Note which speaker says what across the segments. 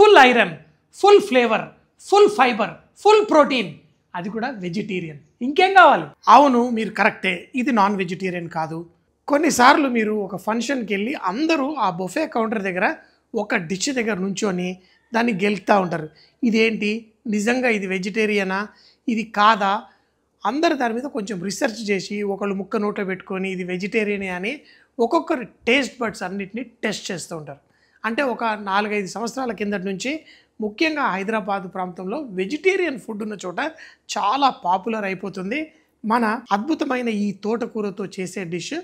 Speaker 1: Full iron, full flavour, full fibre, full protein, అది కూడా vegetarian. ఇంకేం కావాలి? అవును, మీరు కరెక్టే, ఇది నాన్ వెజిటేరియన్ కాదు. కొన్నిసార్లు మీరు ఒక ఫంక్షన్కి వెళ్ళి అందరూ ఆ బొఫే కౌంటర్ దగ్గర ఒక డిష్ దగ్గర నుంచొని దాన్ని గెలుపుతూ ఉంటారు. ఇదేంటి, నిజంగా ఇది వెజిటేరియనా, ఇది కాదా? అందరు దాని మీద కొంచెం రీసెర్చ్ చేసి ఒకళ్ళు ముక్క నోట్లో పెట్టుకొని ఇది వెజిటేరియనే అని ఒక్కొక్కరు టేస్ట్ బడ్స్ అన్నిటిని టెస్ట్ చేస్తూ ఉంటారు. అంటే ఒక 4-5 సంవత్సరాల కిందటి నుంచి ముఖ్యంగా హైదరాబాద్ ప్రాంతంలో వెజిటేరియన్ ఫుడ్ ఉన్న చోట చాలా పాపులర్ అయిపోతుంది. మన అద్భుతమైన ఈ తోటకూరతో చేసే డిష్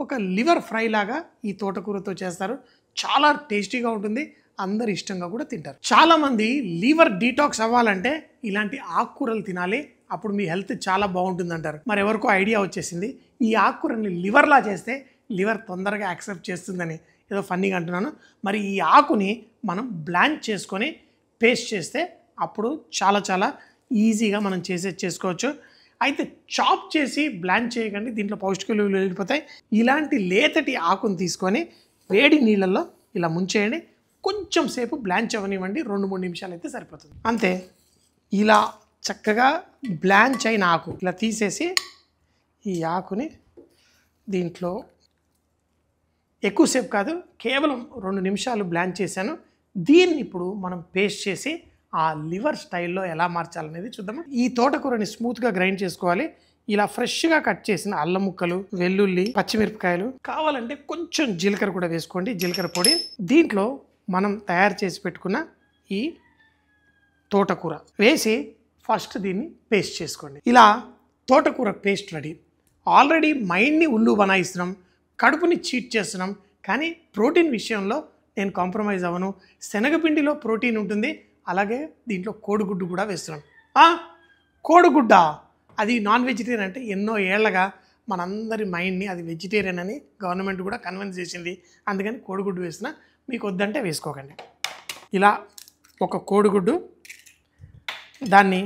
Speaker 1: ఒక లివర్ ఫ్రై లాగా ఈ తోటకూరతో చేస్తారు. చాలా టేస్టీగా ఉంటుంది, అందరు ఇష్టంగా కూడా తింటారు. చాలామంది లివర్ డీటాక్స్ అవ్వాలంటే ఇలాంటి ఆకుకూరలు తినాలి, అప్పుడు మీ హెల్త్ చాలా బాగుంటుంది అంటారు. మరి ఎవరికో ఐడియా వచ్చేసింది, ఈ ఆకుకూరని లివర్లా చేస్తే లివర్ తొందరగా యాక్సెప్ట్ చేస్తుందని. ఏదో ఫన్నీగా అంటున్నాను. మరి ఈ ఆకుని మనం బ్లాంచ్ చేసుకొని పేస్ట్ చేస్తే అప్పుడు చాలా చాలా ఈజీగా మనం చేసుకోవచ్చు. అయితే చాప్ చేసి బ్లాంచ్ చేయకండి, దీంట్లో పౌష్టిక విలువలు వెళ్ళిపోతాయి. ఇలాంటి లేతటి ఆకుని తీసుకొని వేడి నీళ్ళల్లో ఇలా ముంచేయండి, కొంచెం సేపు బ్లాంచ్ అవ్వనివ్వండి, 2-3 నిమిషాలు అయితే సరిపోతుంది. అంతే. ఇలా చక్కగా బ్లాంచ్ అయిన ఆకు ఇలా తీసేసి ఈ ఆకుని దీంట్లో ఎక్కువసేపు కాదు, కేవలం 2 నిమిషాలు బ్లాంచ్ చేశాను. దీన్ని ఇప్పుడు మనం పేస్ట్ చేసి ఆ లివర్ స్టైల్లో ఎలా మార్చాలనేది చూద్దాము. ఈ తోటకూరని స్మూత్గా గ్రైండ్ చేసుకోవాలి. ఇలా ఫ్రెష్గా కట్ చేసిన అల్లం ముక్కలు, వెల్లుల్లి, పచ్చిమిరపకాయలు, కావాలంటే కొంచెం జీలకర్ర కూడా వేసుకోండి, జీలకర్ర పొడి. దీంట్లో మనం తయారు చేసి పెట్టుకున్న ఈ తోటకూర వేసి ఫస్ట్ దీన్ని పేస్ట్ చేసుకోండి. ఇలా తోటకూర పేస్ట్ రెడీ. ఆల్రెడీ మైండ్ని ఉల్లు బనాయిస్తున్నాం, కడుపుని చీట్ చేస్తున్నాం, కానీ ప్రోటీన్ విషయంలో నేను కాంప్రమైజ్ అవ్వను. శనగపిండిలో ప్రోటీన్ ఉంటుంది, అలాగే దీంట్లో కోడిగుడ్డు కూడా వేస్తున్నాం. కోడిగుడ్డ అది నాన్ వెజిటేరియన్ అంటే ఎన్నో ఏళ్ళగా మనందరి మైండ్ని అది వెజిటేరియన్ అని గవర్నమెంట్ కూడా కన్విన్స్ చేసింది. అందుకని కోడిగుడ్డు వేసిన, మీకు వద్దంటే వేసుకోకండి. ఇలా ఒక కోడిగుడ్డు, దాన్ని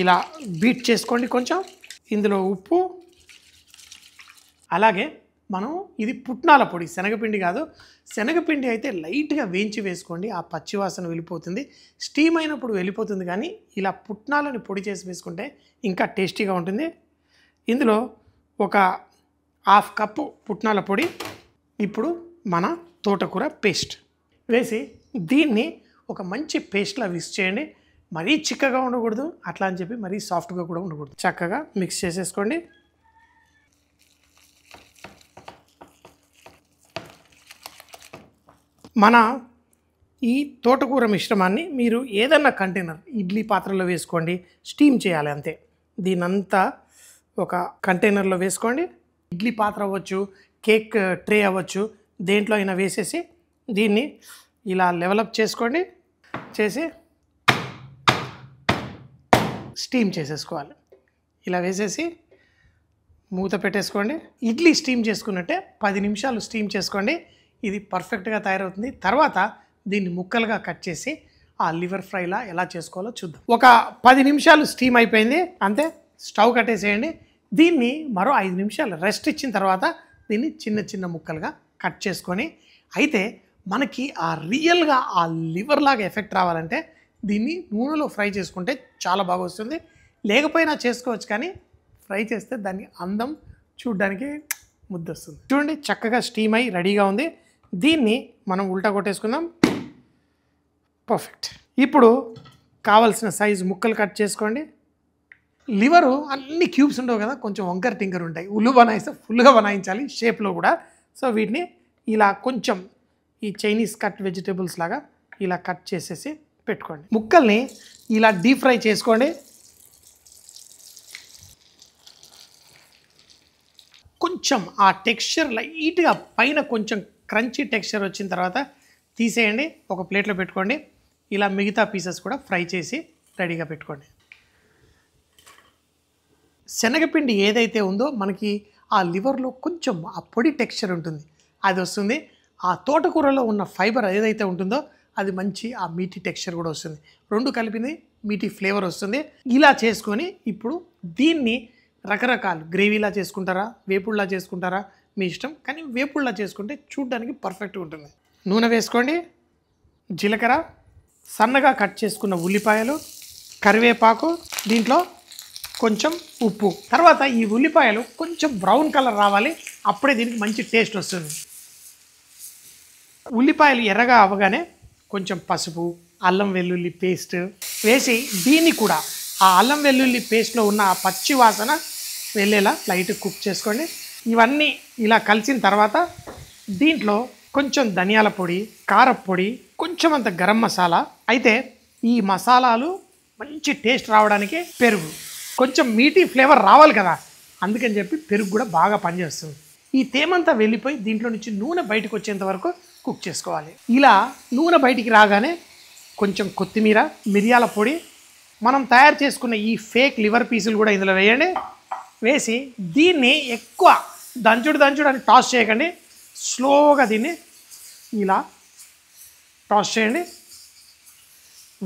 Speaker 1: ఇలా బీట్ చేసుకోండి కొంచెం. ఇందులో ఉప్పు, అలాగే మనం ఇది పుట్నాల పొడి, శనగపిండి కాదు. శనగపిండి అయితే లైట్గా వేయించి వేసుకోండి, ఆ పచ్చివాసన వెళ్ళిపోతుంది. స్టీమ్ అయినప్పుడు వెళ్ళిపోతుంది, కానీ ఇలా పుట్నాలని పొడి చేసి వేసుకుంటే ఇంకా టేస్టీగా ఉంటుంది. ఇందులో ఒక 1/2 కప్పు పుట్నాల పొడి, ఇప్పుడు మన తోటకూర పేస్ట్ వేసి దీన్ని ఒక మంచి పేస్ట్లా మిక్స్ చేయండి. మరీ చిక్కగా ఉండకూడదు, అట్లా అని చెప్పి మరీ సాఫ్ట్గా కూడా ఉండకూడదు. చక్కగా మిక్స్ చేసేసుకోండి. మన ఈ తోటకూర మిశ్రమాన్ని మీరు ఏదన్నా కంటైనర్, ఇడ్లీ పాత్రలో వేసుకోండి, స్టీమ్ చేయాలి అంతే. దీనంతా ఒక కంటైనర్లో వేసుకోండి. ఇడ్లీ పాత్ర అవ్వచ్చు, కేక్ ట్రే అవ్వచ్చు, దేంట్లో అయినా వేసేసి దీన్ని ఇలా లెవలప్ చేసుకోండి. చేసి స్టీమ్ చేసేసుకోవాలి. ఇలా వేసేసి మూత పెట్టేసుకోండి. ఇడ్లీ స్టీమ్ చేసుకున్నట్టే 10 నిమిషాలు స్టీమ్ చేసుకోండి. ఇది పర్ఫెక్ట్గా తయారవుతుంది. తర్వాత దీన్ని ముక్కలుగా కట్ చేసి ఆ లివర్ ఫ్రైలా ఎలా చేసుకోవాలో చూద్దాం. ఒక 10 నిమిషాలు స్టీమ్ అయిపోయింది, అంతే. స్టవ్ కట్టేసేయండి. దీన్ని మరో 5 నిమిషాలు రెస్ట్ ఇచ్చిన తర్వాత దీన్ని చిన్న చిన్న ముక్కలుగా కట్ చేసుకొని, అయితే మనకి ఆ రియల్గా ఆ లివర్ లాగా ఎఫెక్ట్ రావాలంటే దీన్ని నూనెలో ఫ్రై చేసుకుంటే చాలా బాగా వస్తుంది. లేకపోయినా చేసుకోవచ్చు, కానీ ఫ్రై చేస్తే దాని అందం చూడడానికి ముద్దొస్తుంది. చూడండి, చక్కగా స్టీమ్ అయి రెడీగా ఉంది. దీన్ని మనం ఉల్టా కొట్టేసుకుందాం. పర్ఫెక్ట్. ఇప్పుడు కావాల్సిన సైజు ముక్కలు కట్ చేసుకోండి. లివరు అన్ని క్యూబ్స్ ఉండవు కదా, కొంచెం వంకర టింకర్ ఉంటాయి. ఉల్లు బనాయిస్తే ఫుల్గా బనాయించాలి షేప్లో కూడా. సో వీటిని ఇలా కొంచెం ఈ చైనీస్ కట్ వెజిటేబుల్స్ లాగా ఇలా కట్ చేసేసి పెట్టుకోండి. ముక్కల్ని ఇలా డీప్ ఫ్రై చేసుకోండి. కొంచెం ఆ టెక్స్చర్ లైట్గా పైన కొంచెం క్రంచీ టెక్స్చర్ వచ్చిన తర్వాత తీసేయండి, ఒక ప్లేట్లో పెట్టుకోండి. ఇలా మిగతా పీసెస్ కూడా ఫ్రై చేసి రెడీగా పెట్టుకోండి. శనగపిండి ఏదైతే ఉందో మనకి ఆ లివర్లో కొంచెం ఆ పొడి టెక్స్చర్ ఉంటుంది, అది వస్తుంది. ఆ తోటకూరలో ఉన్న ఫైబర్ ఏదైతే ఉంటుందో అది మంచి ఆ మీటీ టెక్స్చర్ కూడా వస్తుంది. రెండు కలిపింది మీటీ ఫ్లేవర్ వస్తుంది. ఇలా చేసుకొని ఇప్పుడు దీన్ని రకరకాలు గ్రేవీలా చేసుకుంటారా, వేపుడులా చేసుకుంటారా, మీ ఇష్టం. కానీ వేపుడులా చేసుకుంటే చూడడానికి పర్ఫెక్ట్గా ఉంటుంది. నూనె వేసుకోండి. జీలకర్ర, సన్నగా కట్ చేసుకున్న ఉల్లిపాయలు, కరివేపాకు, దీంట్లో కొంచెం ఉప్పు. తర్వాత ఈ ఉల్లిపాయలు కొంచెం బ్రౌన్ కలర్ రావాలి, అప్పుడే దీనికి మంచి టేస్ట్ వస్తుంది. ఉల్లిపాయలు ఎర్రగా అవ్వగానే కొంచెం పసుపు, అల్లం వెల్లుల్లి పేస్ట్ వేసి దీన్ని కూడా ఆ అల్లం వెల్లుల్లి పేస్ట్లో ఉన్న ఆ పచ్చి వాసన వెళ్ళేలా లైట్ కుక్ చేసుకోండి. ఇవన్నీ ఇలా కలిసిన తర్వాత దీంట్లో కొంచెం ధనియాల పొడి, కారపొడి, కొంచెం అంత గరం మసాలా. అయితే ఈ మసాలాలు మంచి టేస్ట్ రావడానికి పెరుగు, కొంచెం మీటీ ఫ్లేవర్ రావాలి కదా, అందుకని చెప్పి పెరుగు కూడా బాగా పనిచేస్తుంది. ఈ తేమంతా వెళ్ళిపోయి దీంట్లో నుంచి నూనె బయటకు వచ్చేంత వరకు కుక్ చేసుకోవాలి. ఇలా నూనె బయటికి రాగానే కొంచెం కొత్తిమీర, మిరియాల పొడి, మనం తయారు చేసుకున్న ఈ ఫేక్ లివర్ పీసులు కూడా ఇందులో వేయండి. వేసి దీన్ని ఎక్కువ దంచుడు అని టాస్ చేయకండి, స్లోగా దీన్ని ఇలా టాస్ చేయండి.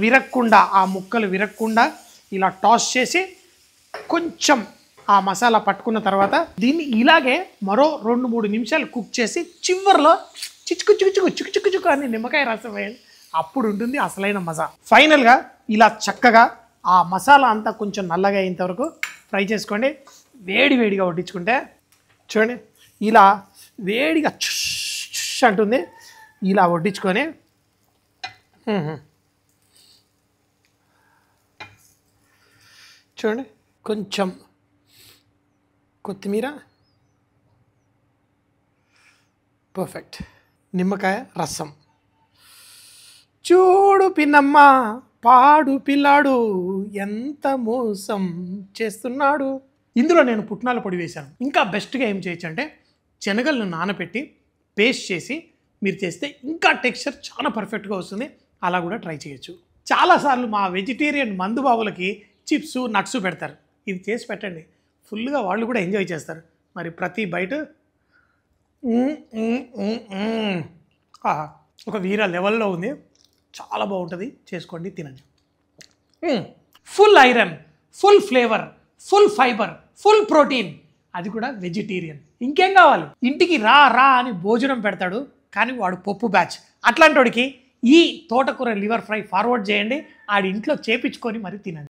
Speaker 1: విరక్కుండా, ఆ ముక్కలు విరక్కుండా ఇలా టాస్ చేసి కొంచెం ఆ మసాలా పట్టుకున్న తర్వాత దీన్ని ఇలాగే మరో 2-3 నిమిషాలు కుక్ చేసి చివర్లో చిచుకు అని నిమ్మకాయ రసం వేయండి. అప్పుడు ఉంటుంది అసలైన మజా. ఫైనల్గా ఇలా చక్కగా ఆ మసాలా అంతా కొంచెం నల్లగా అయ్యేంత వరకు ఫ్రై చేసుకోండి. వేడిగా వడ్డించుకుంటే చూడండి ఇలా వేడిగా అంటుంది. ఇలా వడ్డించుకొని చూడండి కొంచెం కొత్తిమీర, పర్ఫెక్ట్, నిమ్మకాయ రసం. చూడు పిన్నమ్మ పాడు పిల్లాడు ఎంత మోసం చేస్తున్నాడు. ఇందులో నేను పుట్నాల పొడి వేశాను. ఇంకా బెస్ట్గా ఏం చేయొచ్చు అంటే శనగలను నానబెట్టి పేస్ట్ చేసి మీరు చేస్తే ఇంకా టెక్స్చర్ చాలా పర్ఫెక్ట్గా వస్తుంది. అలా కూడా ట్రై చేయొచ్చు. చాలాసార్లు మా వెజిటేరియన్ మందుబాబులకి చిప్స్, నట్స్ పెడతారు. ఇది చేసి పెట్టండి, ఫుల్గా వాళ్ళు కూడా ఎంజాయ్ చేస్తారు. మరి ప్రతి బయట ఒక వీర లెవెల్లో ఉంది, చాలా బాగుంటుంది. చేసుకోండి, తినండి. Full iron, full flavour, full fibre, full protein, అది కూడా వెజిటేరియన్. ఇంకేం కావాలి? ఇంటికి రా అని భోజనం పెడతాడు, కానీ వాడు పప్పు బ్యాచ్. అట్లాంటి వాడికి ఈ తోటకూర లివర్ ఫ్రై ఫార్వర్డ్ చేయండి, ఆడి ఇంట్లో చేపించుకొని మరి తినండి.